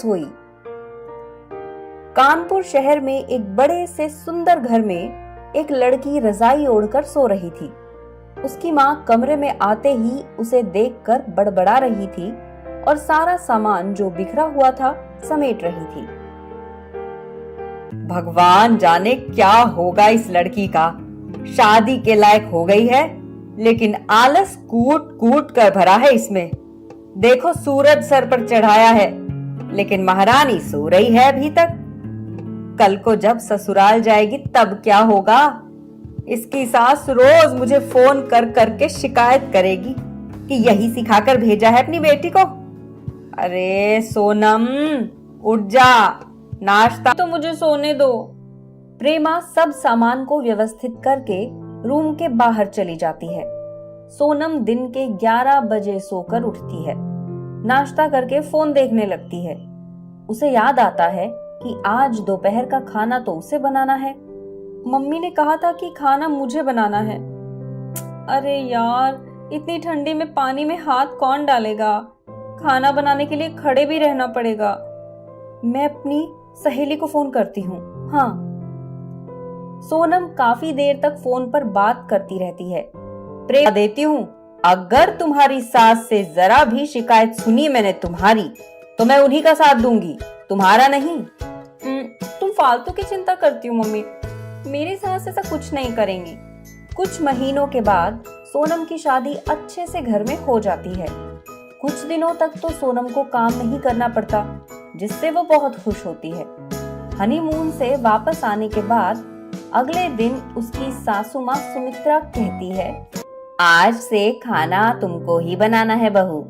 रसोई। कानपुर शहर में एक बड़े से सुंदर घर में एक लड़की रजाई ओढ़कर सो रही थी। उसकी माँ कमरे में आते ही उसे देखकर बड़बड़ा रही थी और सारा सामान जो बिखरा हुआ था समेट रही थी। भगवान जाने क्या होगा इस लड़की का। शादी के लायक हो गई है, लेकिन आलस कूट कूट कर भरा है इसमें। देखो सूरज सर पर चढ़ाया है, लेकिन महारानी सो रही है अभी तक। कल को जब ससुराल जाएगी तब क्या होगा। इसकी सास रोज मुझे फोन कर करके शिकायत करेगी कि यही सिखाकर भेजा है अपनी बेटी को। अरे सोनम, उठ जा, नाश्ता तो मुझे सोने दो। प्रेमा सब सामान को व्यवस्थित करके रूम के बाहर चली जाती है। सोनम दिन के 11 बजे सोकर उठती है। नाश्ता करके फोन देखने लगती है। उसे याद आता है कि आज दोपहर का खाना तो उसे बनाना है। मम्मी ने कहा था कि खाना मुझे बनाना है। अरे यार, इतनी ठंडी में पानी में हाथ कौन डालेगा। खाना बनाने के लिए खड़े भी रहना पड़ेगा। मैं अपनी सहेली को फोन करती हूँ। हाँ। सोनम काफी देर तक फोन पर बात करती रहती है। प्रेमा देती हूँ, अगर तुम्हारी सास से जरा भी शिकायत सुनी मैंने तुम्हारी, तो मैं उन्हीं का साथ दूंगी, तुम्हारा नहीं। तुम फालतू की चिंता करती हो मम्मी, मेरी सास ऐसा कुछ नहीं करेंगी। कुछ महीनों के बाद सोनम की शादी अच्छे से घर में हो जाती है। कुछ दिनों तक तो सोनम को काम नहीं करना पड़ता, जिससे वो बहुत खुश होती है। हनीमून से वापस आने के बाद अगले दिन उसकी सासू माँ सुमित्रा कहती है, आज से खाना तुमको ही बनाना है बहू।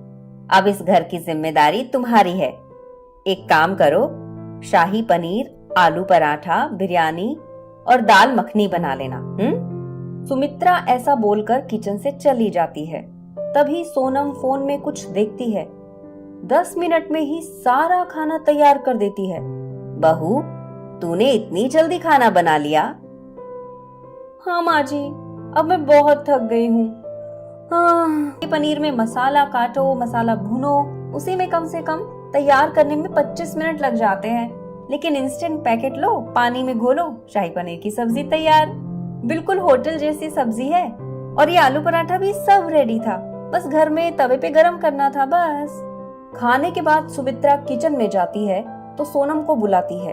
अब इस घर की जिम्मेदारी तुम्हारी है। एक काम करो, शाही पनीर, आलू पराठा, बिरयानी और दाल मखनी बना लेना। सुमित्रा ऐसा बोलकर किचन से चली जाती है। तभी सोनम फोन में कुछ देखती है। 10 मिनट में ही सारा खाना तैयार कर देती है। बहू, तूने इतनी जल्दी खाना बना लिया? हाँ माँ जी, अब मैं बहुत थक गई हूँ। हाँ, पनीर में मसाला काटो, मसाला भूनो, उसी में कम से कम तैयार करने में 25 मिनट लग जाते हैं। लेकिन इंस्टेंट पैकेट लो, पानी में घोलो, शाही पनीर की सब्जी तैयार। बिल्कुल होटल जैसी सब्जी है। और ये आलू पराठा भी सब रेडी था, बस घर में तवे पे गरम करना था बस। खाने के बाद सुमित्रा किचन में जाती है तो सोनम को बुलाती है।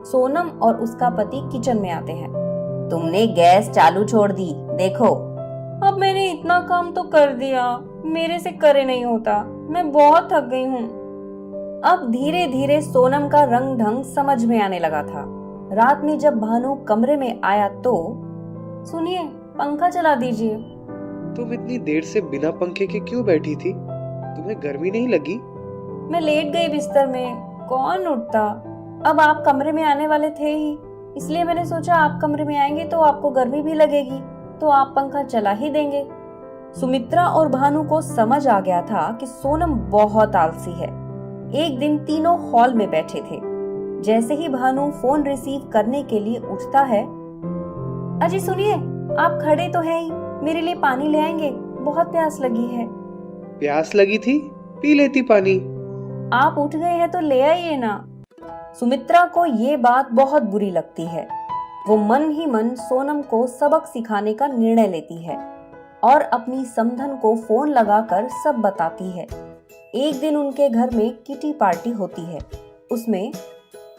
सोनम और उसका पति किचन में आते हैं। तुमने गैस चालू छोड़ दी, देखो। अब मैंने इतना काम तो कर दिया, मेरे से करे नहीं होता, मैं बहुत थक गई हूँ। अब धीरे धीरे सोनम का रंग ढंग समझ में आने लगा था। रात में जब भानु कमरे में आया तो, सुनिए, पंखा चला दीजिए। तुम इतनी देर से बिना पंखे के क्यों बैठी थी? तुम्हें गर्मी नहीं लगी? मैं लेट गई बिस्तर में, कौन उठता। अब आप कमरे में आने वाले थे ही, इसलिए मैंने सोचा आप कमरे में आएंगे तो आपको गर्मी भी लगेगी, तो आप पंखा चला ही देंगे। सुमित्रा और भानु को समझ आ गया था कि सोनम बहुत आलसी है। एक दिन तीनों हॉल में बैठे थे। जैसे ही भानु फोन रिसीव करने के लिए उठता है, अजी सुनिए, आप खड़े तो हैं ही, मेरे लिए पानी ले आएंगे, बहुत प्यास लगी है। प्यास लगी थी, पी लेती पानी। आप उठ गए हैं तो ले आइए ना। सुमित्रा को ये बात बहुत बुरी लगती है। वो मन ही मन सोनम को सबक सिखाने का निर्णय लेती है और अपनी समधन को फोन लगाकर सब बताती है। एक दिन उनके घर में किटी पार्टी होती है। उसमें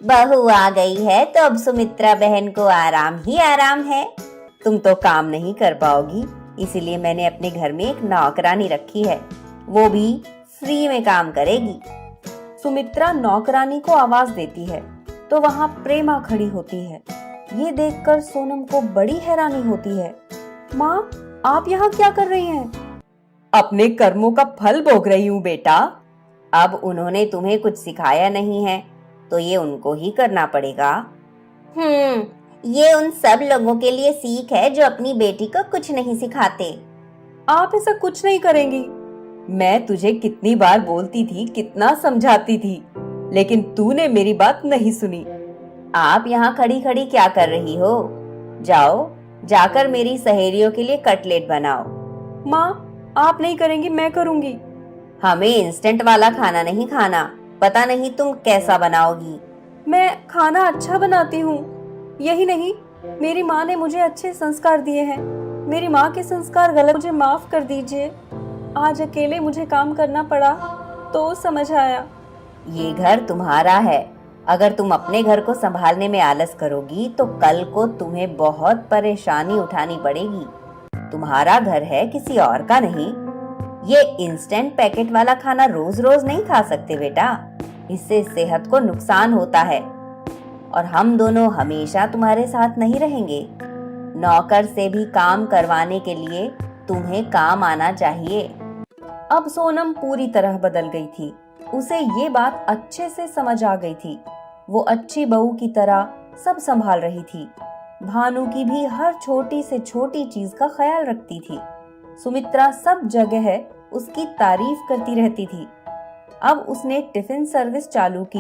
बहू आ गई है तो अब सुमित्रा बहन को आराम ही आराम है। तुम तो काम नहीं कर पाओगी, इसीलिए मैंने अपने घर में एक नौकरानी रखी है, वो भी फ्री में काम करेगी। सुमित्रा नौकरानी को आवाज देती है तो वहाँ प्रेमा खड़ी होती है। ये देखकर सोनम को बड़ी हैरानी होती है। माँ, आप यहाँ क्या कर रही हैं? अपने कर्मों का फल भोग रही हूँ बेटा। अब उन्होंने तुम्हें कुछ सिखाया नहीं है तो ये उनको ही करना पड़ेगा। ये उन सब लोगों के लिए सीख है जो अपनी बेटी को कुछ नहीं सिखाते। आप ऐसा कुछ नहीं करेंगी। मैं तुझे कितनी बार बोलती थी, कितना समझाती थी, लेकिन तूने मेरी बात नहीं सुनी। आप यहाँ खड़ी खड़ी क्या कर रही हो? जाओ, जाकर मेरी सहेलियों के लिए कटलेट बनाओ। माँ, आप नहीं करेंगी, मैं करूँगी। हमें इंस्टेंट वाला खाना नहीं खाना, पता नहीं तुम कैसा बनाओगी। मैं खाना अच्छा बनाती हूँ। यही नहीं, मेरी माँ ने मुझे अच्छे संस्कार दिए हैं। मेरी माँ के संस्कार गलत, मुझे माफ कर दीजिए। आज अकेले मुझे काम करना पड़ा तो समझ आया। ये घर तुम्हारा है। अगर तुम अपने घर को संभालने में आलस करोगी तो कल को तुम्हें बहुत परेशानी उठानी पड़ेगी। तुम्हारा घर है, किसी और का नहीं। ये इंस्टेंट पैकेट वाला खाना रोज रोज नहीं खा सकते बेटा, इससे सेहत को नुकसान होता है। और हम दोनों हमेशा तुम्हारे साथ नहीं रहेंगे। नौकर से भी काम करवाने के लिए तुम्हें काम आना चाहिए। अब सोनम पूरी तरह बदल गई थी। उसे ये बात अच्छे से समझ आ गई थी। वो अच्छी बहू की तरह सब संभाल रही थी। भानु की भी हर छोटी से छोटी चीज का ख्याल रखती थी। सुमित्रा सब जगह उसकी तारीफ करती रहती थी। अब उसने टिफिन सर्विस चालू की।